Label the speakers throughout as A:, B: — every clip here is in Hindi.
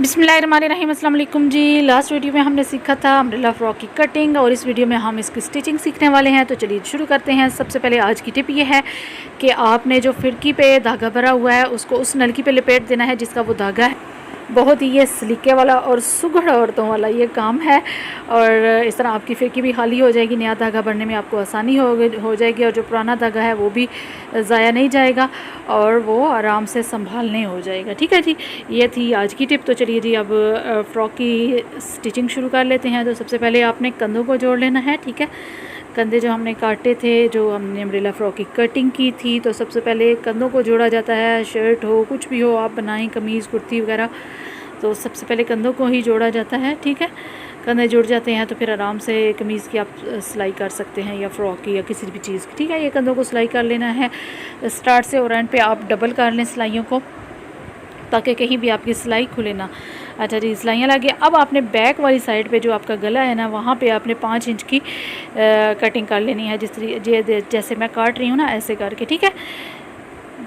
A: बिस्मिल्लाहिर्रहमानिर्रहीम, अस्सलाम वालेकुम जी। लास्ट वीडियो में हमने सीखा था अम्ब्रेला फ्रॉक की कटिंग और इस वीडियो में हम इसकी स्टिचिंग सीखने वाले हैं। तो चलिए शुरू करते हैं। सबसे पहले आज की टिप ये है कि आपने जो फिरकी पे धागा भरा हुआ है उसको उस नलकी पे लपेट देना है जिसका वो धागा है। बहुत ही ये सलीके वाला और सुघड़ औरतों वाला ये काम है और इस तरह आपकी फिरकी भी खाली हो जाएगी, नया धागा भरने में आपको आसानी हो जाएगी और जो पुराना धागा है वो भी ज़ाया नहीं जाएगा और वो आराम से संभालने हो जाएगा। ठीक है जी, ये थी आज की टिप। तो चलिए जी अब फ़्रॉक की स्टिचिंग शुरू कर लेते हैं। तो सबसे पहले आपने कंधों को जोड़ लेना है। ठीक है, कंधे जो हमने काटे थे, जो हमने अम्ब्रेला फ्रॉक की कटिंग की थी, तो सबसे पहले कंधों को जोड़ा जाता है। शर्ट हो, कुछ भी हो आप बनाएं, कमीज़ कुर्ती वगैरह, तो सबसे पहले कंधों को ही जोड़ा जाता है। ठीक है, कंधे जुड़ जाते हैं तो फिर आराम से कमीज़ की आप सिलाई कर सकते हैं या फ़्रॉक की या किसी भी चीज़ की। ठीक है, ये कंधों को सिलाई कर लेना है स्टार्ट से और एंड पे आप डबल कर लें सिलाइयों को ताकि कहीं भी आपकी सिलाई खुले ना। अच्छा जी, सिलाइयाँ लगी। अब आपने बैक वाली साइड पे जो आपका गला है ना, वहाँ पे आपने 5 इंच की कटिंग कर लेनी है। जैसे मैं काट रही हूँ ना, ऐसे करके। ठीक है,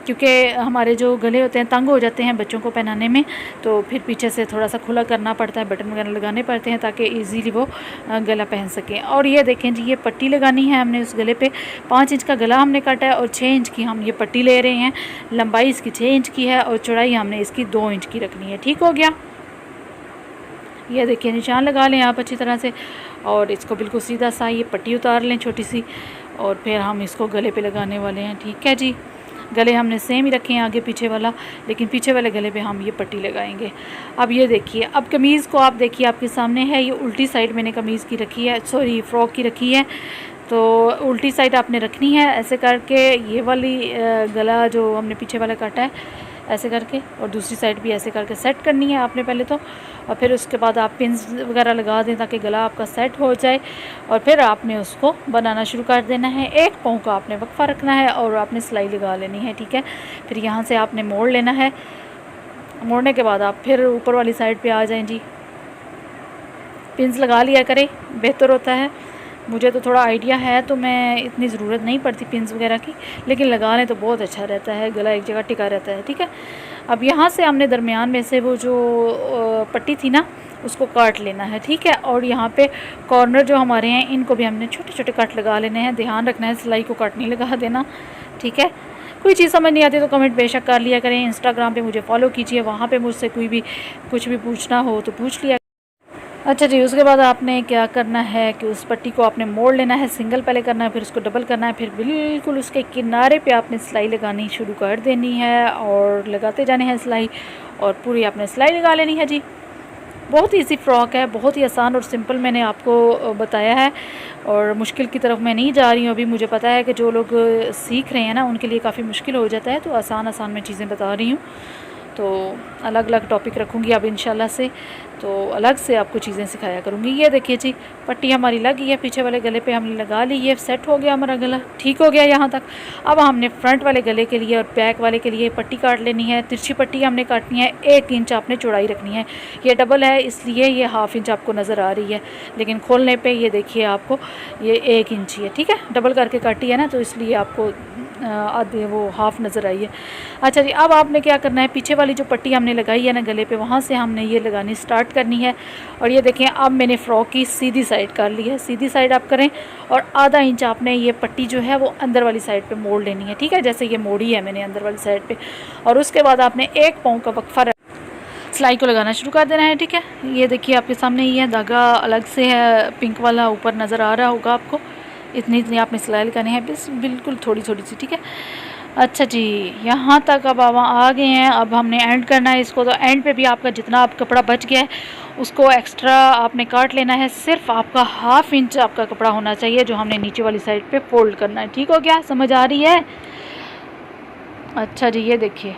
A: क्योंकि हमारे जो गले होते हैं तंग हो जाते हैं बच्चों को पहनाने में, तो फिर पीछे से थोड़ा सा खुला करना पड़ता है, बटन वगैरह लगाने पड़ते हैं ताकि इजीली वो गला पहन सकें। और ये देखें जी, ये पट्टी लगानी है हमने उस गले पे। 5 इंच का गला हमने काटा है और 6 इंच की हम ये पट्टी ले रहे हैं। लंबाई इसकी 6 इंच की है और चौड़ाई हमने इसकी 2 इंच की रखनी है। ठीक हो गया, ये देखिए निशान लगा लें आप अच्छी तरह से और इसको बिल्कुल सीधा सा ये पट्टी उतार लें छोटी सी और फिर हम इसको गले पे लगाने वाले हैं। ठीक है जी, गले हमने सेम ही रखे हैं आगे पीछे वाला, लेकिन पीछे वाले गले पे हम ये पट्टी लगाएंगे। अब ये देखिए, अब कमीज़ को आप देखिए आपके सामने है, ये उल्टी साइड मैंने कमीज़ की रखी है, सॉरी फ़्रॉक की रखी है। तो उल्टी साइड आपने रखनी है ऐसे करके। ये वाली गला जो हमने पीछे वाला काटा है ऐसे करके, और दूसरी साइड भी ऐसे करके सेट करनी है आपने पहले तो, और फिर उसके बाद आप पिन्स वगैरह लगा दें ताकि गला आपका सेट हो जाए और फिर आपने उसको बनाना शुरू कर देना है। एक पाँव का आपने वक्फा रखना है और आपने सिलाई लगा लेनी है। ठीक है, फिर यहाँ से आपने मोड़ लेना है। मोड़ने के बाद आप फिर ऊपर वाली साइड पे आ जाएं जी। पिन्स लगा लिया करें, बेहतर होता है। मुझे तो थोड़ा आइडिया है तो मैं इतनी ज़रूरत नहीं पड़ती पिन्स वगैरह की, लेकिन लगा लें तो बहुत अच्छा रहता है, गला एक जगह टिका रहता है। ठीक है, अब यहाँ से हमने दरमियान में से वो जो पट्टी थी ना उसको काट लेना है। ठीक है, और यहाँ पे कॉर्नर जो हमारे हैं इनको भी हमने छोटे छोटे कट लगा लेने हैं। ध्यान रखना है सिलाई को कट नहीं लगा देना। ठीक है, कोई चीज़ समझ नहीं आती तो कमेंट बेशक कर लिया करें। इंस्टाग्राम पे मुझे फॉलो कीजिए, वहाँ पे मुझसे कोई भी कुछ भी पूछना हो तो पूछ लिया। अच्छा जी, उसके बाद आपने क्या करना है कि उस पट्टी को आपने मोड़ लेना है। सिंगल पहले करना है, फिर उसको डबल करना है, फिर बिल्कुल उसके किनारे पे आपने सिलाई लगानी शुरू कर देनी है और लगाते जाने हैं सिलाई और पूरी आपने सिलाई लगा लेनी है जी। बहुत ही ईजी फ़्रॉक है, बहुत ही आसान और सिंपल मैंने आपको बताया है और मुश्किल की तरफ मैं नहीं जा रही हूँ अभी। मुझे पता है कि जो लोग सीख रहे हैं ना उनके लिए काफ़ी मुश्किल हो जाता है, तो आसान आसान मैं चीज़ें बता रही हूँ। तो अलग अलग टॉपिक रखूँगी अब इंशाल्लाह से, तो अलग से आपको चीज़ें सिखाया करूँगी। ये देखिए जी, पट्टी हमारी लगी है, पीछे वाले गले पे हमने लगा ली, ये सेट हो गया हमारा गला, ठीक हो गया यहाँ तक। अब हमने फ्रंट वाले गले के लिए और बैक वाले के लिए पट्टी काट लेनी है। तिरछी पट्टी हमने काटनी है, 1 इंच आपने चौड़ाई रखनी है। ये डबल है इसलिए ये ½ इंच आपको नज़र आ रही है, लेकिन खोलने पर ये देखिए आपको ये 1 इंच ही है। ठीक है, डबल करके काटी है ना तो इसलिए आपको आधे वो हाफ नज़र आई है। अच्छा जी, अब आपने क्या करना है, पीछे वाली जो पट्टी हमने लगाई है ना गले पे, वहाँ से हमने ये लगानी स्टार्ट करनी है। और ये देखें, अब मैंने फ़्रॉक की सीधी साइड कर ली है। सीधी साइड आप करें और ½ इंच आपने ये पट्टी जो है वो अंदर वाली साइड पे मोड़ लेनी है। ठीक है, जैसे ये मोड़ी है मैंने अंदर वाली साइड पे, और उसके बाद आपने 1 पाँव का वक्फा सिलाई को लगाना शुरू कर देना है। ठीक है, ये देखिए आपके सामने ये धागा अलग से है, पिंक वाला ऊपर नज़र आ रहा होगा आपको। इतनी इतनी आपने सिलाई लगानी है, बिल्कुल थोड़ी थोड़ी सी। ठीक है, अच्छा जी, यहाँ तक अब आप आ गए हैं। अब हमने एंड करना है इसको, तो एंड पे भी आपका जितना आप कपड़ा बच गया है उसको एक्स्ट्रा आपने काट लेना है। सिर्फ आपका ½ इंच आपका कपड़ा होना चाहिए जो हमने नीचे वाली साइड पे फोल्ड करना है। ठीक हो गया, समझ आ रही है? अच्छा जी, ये देखिए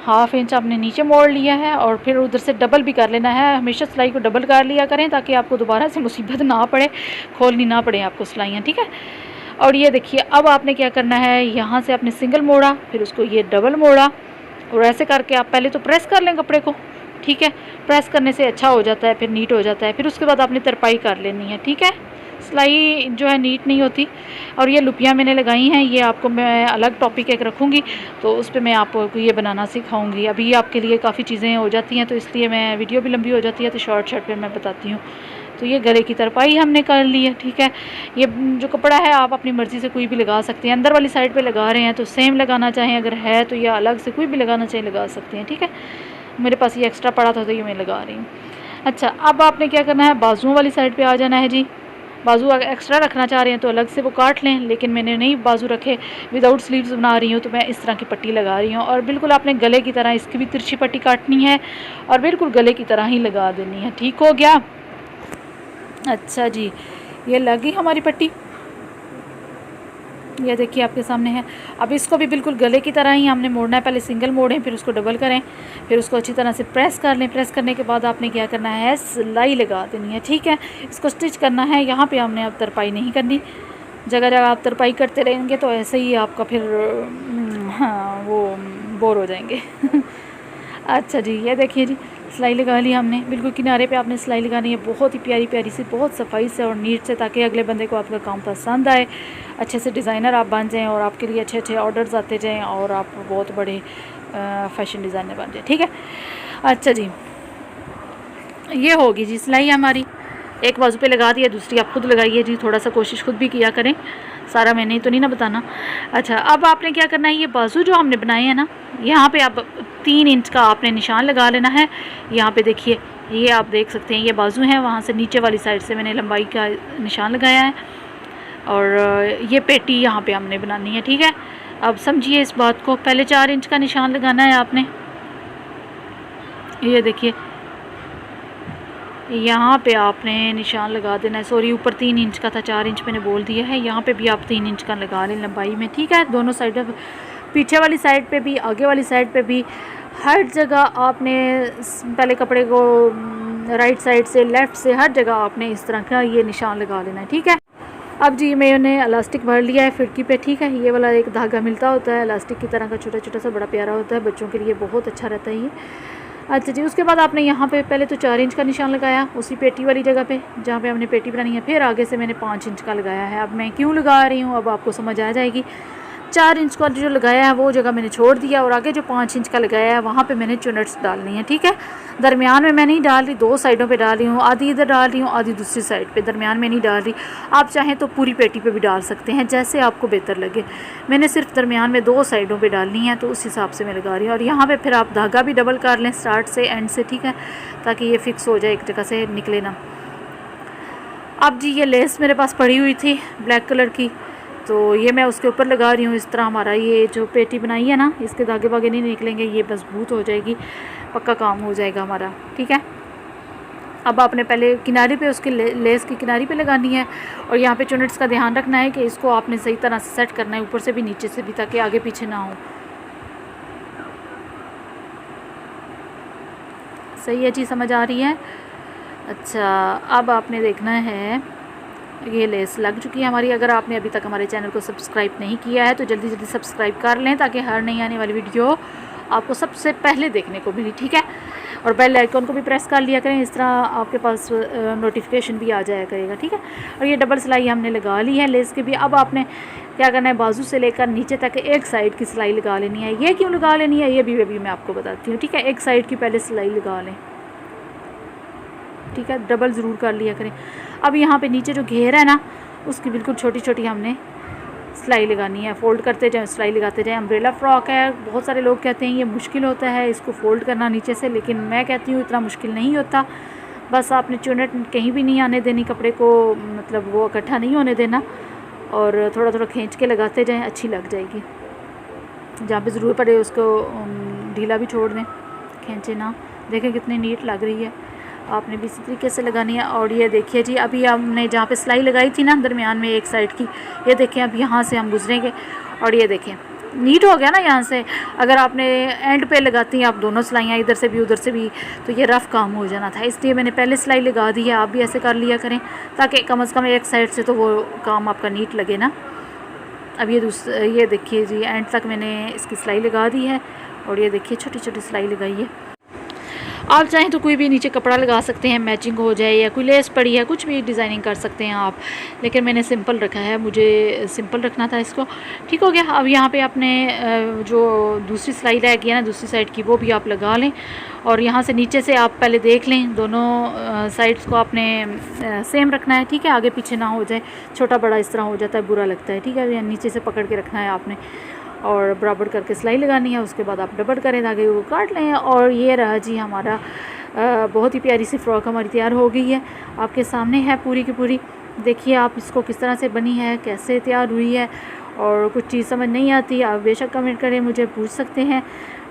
A: ½ इंच आपने नीचे मोड़ लिया है और फिर उधर से डबल भी कर लेना है। हमेशा सिलाई को डबल कर लिया करें ताकि आपको दोबारा से मुसीबत ना पड़े, खोलनी ना पड़े आपको सिलाइयाँ। ठीक है, और ये देखिए अब आपने क्या करना है, यहाँ से आपने सिंगल मोड़ा, फिर उसको ये डबल मोड़ा और ऐसे करके आप पहले तो प्रेस कर लें कपड़े को। ठीक है, प्रेस करने से अच्छा हो जाता है, फिर नीट हो जाता है। फिर उसके बाद आपने तरपाई कर लेनी है। ठीक है, सिलाई जो है नीट नहीं होती। और ये लुपियाँ मैंने लगाई हैं, ये आपको मैं अलग टॉपिक एक रखूँगी तो उस पर मैं आपको ये बनाना सिखाऊंगी। अभी आपके लिए काफ़ी चीज़ें हो जाती हैं तो इसलिए मैं वीडियो भी लंबी हो जाती है तो शॉर्ट पे मैं बताती हूँ। तो ये गले की तरपाई हमने कर ली है, ठीक है। ये जो कपड़ा है आप अपनी मर्ज़ी से कोई भी लगा सकते हैं। अंदर वाली साइड पे लगा रहे हैं तो सेम लगाना चाहें, अगर है तो या अलग से कोई भी लगाना चाहे लगा सकते हैं, ठीक है। मेरे पास ये एक्स्ट्रा पड़ा था तो ये मैं लगा रही हूँ। अच्छा, अब आपने क्या करना है, बाजुओं वाली साइड पे आ जाना है जी। बाजू एक्स्ट्रा रखना चाह रहे हैं तो अलग से वो काट लें, लेकिन मैंने नहीं बाजू रखे, विदाउट स्लीव्स बना रही हूँ तो मैं इस तरह की पट्टी लगा रही हूँ। और बिल्कुल आपने गले की तरह इसकी भी तिरछी पट्टी काटनी है और बिल्कुल गले की तरह ही लगा देनी है। ठीक हो गया। अच्छा जी, ये लगी हमारी पट्टी, ये देखिए आपके सामने है। अब इसको भी बिल्कुल गले की तरह ही हमने मोड़ना है। पहले सिंगल मोड़ें, फिर उसको डबल करें, फिर उसको अच्छी तरह से प्रेस कर लें। प्रेस करने के बाद आपने क्या करना है, सिलाई लगा देनी है, ठीक है। इसको स्टिच करना है। यहाँ पे हमने अब तरपाई नहीं करनी। जगह जगह आप तरपाई करते रहेंगे तो ऐसे ही आपका फिर हाँ वो बोर हो जाएंगे। अच्छा जी, ये देखिए जी, सिलाई लगा ली हमने। बिल्कुल किनारे पे आपने सिलाई लगानी है, बहुत ही प्यारी प्यारी सी, बहुत सफाई से और नीट से, ताकि अगले बंदे को आपका काम पसंद आए, अच्छे से डिज़ाइनर आप बन जाएं और आपके लिए अच्छे अच्छे ऑर्डर्स आते जाएं और आप बहुत बड़े फैशन डिज़ाइनर बन जाएं, ठीक है। अच्छा जी, ये होगी जी सिलाई हमारी। एक बाजू पे लगा दिया, दूसरी आप खुद लगाइए जी। थोड़ा सा कोशिश खुद भी किया करें, सारा मैंने तो नहीं ना बताना। अच्छा, अब आपने क्या करना है, ये बाजू जो हमने बनाए हैं ना, यहाँ पे आप 3 इंच का आपने निशान लगा लेना है। यहाँ पे देखिए, ये आप देख सकते हैं, ये बाजू है, वहाँ से नीचे वाली साइड से मैंने लंबाई का निशान लगाया है। और ये पेटी यहाँ पे हमने बनानी है, ठीक है। अब समझिए इस बात को, पहले 4 इंच का निशान लगाना है आपने। ये देखिए, यहाँ पे आपने निशान लगा देना है। सॉरी, ऊपर 3 इंच का था, 4 इंच मैंने बोल दिया है। यहाँ पे भी आप 3 इंच का लगा लें लंबाई में, ठीक है। दोनों साइड, पीछे वाली साइड पे भी, आगे वाली साइड पे भी, हर जगह आपने पहले कपड़े को राइट साइड से, लेफ़्ट से, हर जगह आपने इस तरह का ये निशान लगा लेना है, ठीक है। अब जी मैंने इलास्टिक भर लिया है फिरकी पे, ठीक है। ये वाला एक धागा मिलता होता है इलास्टिक की तरह का, छोटा छोटा सा, बड़ा प्यारा होता है, बच्चों के लिए बहुत अच्छा रहता है ये। अच्छा जी, उसके बाद आपने यहाँ पे पहले तो 4 इंच का निशान लगाया उसी पेटी वाली जगह पे जहाँ पे हमने पेटी बनानी है। फिर आगे से मैंने 5 इंच का लगाया है। अब मैं क्यों लगा रही हूँ अब आपको समझ आ जाएगी। 4 इंच का जो लगाया है वो जगह मैंने छोड़ दिया और आगे जो 5 इंच का लगाया है वहाँ पे मैंने चुनट्स डालनी है, ठीक है। दरमियान में मैं नहीं डाल रही, 2 साइडों पे डाल रही हूँ, आधी इधर डाल रही हूँ, आधी दूसरी साइड पे, दरमियान में नहीं डाल रही। आप चाहें तो पूरी पेटी पे भी डाल सकते हैं, जैसे आपको बेहतर लगे। मैंने सिर्फ दरमियान में 2 साइडों पे डालनी है तो उस हिसाब से मैं लगा रही हूँ। और यहाँ पे फिर आप धागा भी डबल कर लें, स्टार्ट से एंड से, ठीक है, ताकि ये फिक्स हो जाए, एक जगह से निकले ना। अब जी ये लेस मेरे पास पड़ी हुई थी ब्लैक कलर की, तो ये मैं उसके ऊपर लगा रही हूँ। इस तरह हमारा ये जो पेटी बनाई है ना, इसके धागे वागे नहीं निकलेंगे, ये मजबूत हो जाएगी, पक्का काम हो जाएगा हमारा, ठीक है। अब आपने पहले किनारे पे उसके लेस की किनारी पे लगानी है और यहाँ पे चुनट्स का ध्यान रखना है कि इसको आपने सही तरह से सेट करना है, ऊपर से भी नीचे से भी, ताकि आगे पीछे ना हो। सही है जी, समझ आ रही है। अच्छा, अब आपने देखना है, ये लेस लग चुकी है हमारी। अगर आपने अभी तक हमारे चैनल को सब्सक्राइब नहीं किया है तो जल्दी जल्दी सब्सक्राइब कर लें, ताकि हर नई आने वाली वीडियो आपको सबसे पहले देखने को मिली, ठीक है। और बेल आइकन को भी प्रेस कर लिया करें, इस तरह आपके पास नोटिफिकेशन भी आ जाया करेगा, ठीक है। और ये डबल सिलाई हमने लगा ली है लेस के भी। अब आपने क्या करना है, बाजू से लेकर नीचे तक एक साइड की सिलाई लगा लेनी है। ये क्यों लगा लेनी है ये भी अभी मैं आपको बताती हूँ, ठीक है। एक साइड की पहले सिलाई लगा लें, ठीक है, डबल ज़रूर कर लिया करें। अब यहाँ पे नीचे जो घेर है ना, उसकी बिल्कुल छोटी छोटी हमने सिलाई लगानी है। फ़ोल्ड करते जाएं, सिलाई लगाते जाएं। अम्ब्रेला फ्रॉक है, बहुत सारे लोग कहते हैं ये मुश्किल होता है इसको फ़ोल्ड करना नीचे से, लेकिन मैं कहती हूँ इतना मुश्किल नहीं होता। बस आपने चुनट कहीं भी नहीं आने देनी, कपड़े को मतलब वो इकट्ठा नहीं होने देना, और थोड़ा थोड़ा खींच के लगाते जाएँ, अच्छी लग जाएगी। जहाँ पे ज़रूरत पड़े उसको ढीला भी छोड़ दें, खींचे ना। देखें कितनी नीट लग रही है, आपने भी इसी तरीके से लगानी है। और ये देखिए जी, अभी हमने जहाँ पे सिलाई लगाई थी ना दरमियान में एक साइड की, ये देखें अब यहाँ से हम गुजरेंगे और ये देखें नीट हो गया ना यहाँ से। अगर आपने एंड पे लगाती हैं आप दोनों सिलाइयाँ, इधर से भी उधर से भी, तो ये रफ़ काम हो जाना था। इसलिए मैंने पहले सिलाई लगा दी है, आप भी ऐसे कर लिया करें, ताकि कम से कम एक साइड से तो वो काम आपका नीट लगे ना। अब ये देखिए जी, एंड तक मैंने इसकी सिलाई लगा दी है और ये देखिए छोटी छोटी सिलाई लगाई है। आप चाहें तो कोई भी नीचे कपड़ा लगा सकते हैं, मैचिंग हो जाए, या कोई लेस पड़ी है, कुछ भी डिज़ाइनिंग कर सकते हैं आप, लेकिन मैंने सिंपल रखा है, मुझे सिंपल रखना था इसको। ठीक हो गया। अब यहाँ पे आपने जो दूसरी सिलाई रह गई है ना दूसरी साइड की, वो भी आप लगा लें, और यहाँ से नीचे से आप पहले देख लें, दोनों साइड्स को आपने सेम रखना है। ठीक है, आगे पीछे ना हो जाए, छोटा बड़ा इस तरह हो जाता है, बुरा लगता है। ठीक है, नीचे से पकड़ के रखना है आपने, और बराबर करके सिलाई लगानी है। उसके बाद आप डबल करें, धागे को काट लें, और ये रहा जी हमारा बहुत ही प्यारी सी फ्रॉक हमारी तैयार हो गई है, आपके सामने है पूरी की पूरी। देखिए आप इसको किस तरह से बनी है, कैसे तैयार हुई है, और कुछ चीज़ समझ नहीं आती आप बेशक कमेंट करें, मुझे पूछ सकते हैं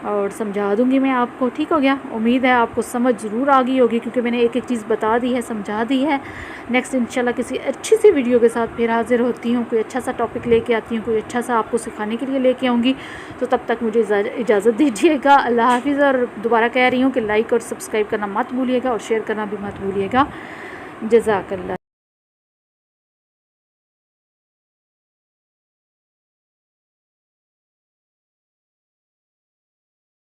A: और समझा दूंगी मैं आपको। ठीक हो गया। उम्मीद है आपको समझ ज़रूर आ गई होगी, क्योंकि मैंने एक एक चीज़ बता दी है, समझा दी है। नेक्स्ट इंशाल्लाह किसी अच्छी सी वीडियो के साथ फिर हाजिर होती हूँ, कोई अच्छा सा टॉपिक लेके आती हूँ, कोई अच्छा सा आपको सिखाने के लिए लेके आऊँगी। तो तब तक मुझे इजाज़त दीजिएगा। अल्लाह हाफिज़। और दोबारा कह रही हूँ कि लाइक और सब्सक्राइब करना मत भूलिएगा, और शेयर करना भी मत भूलिएगा। जज़ाकल्लाह।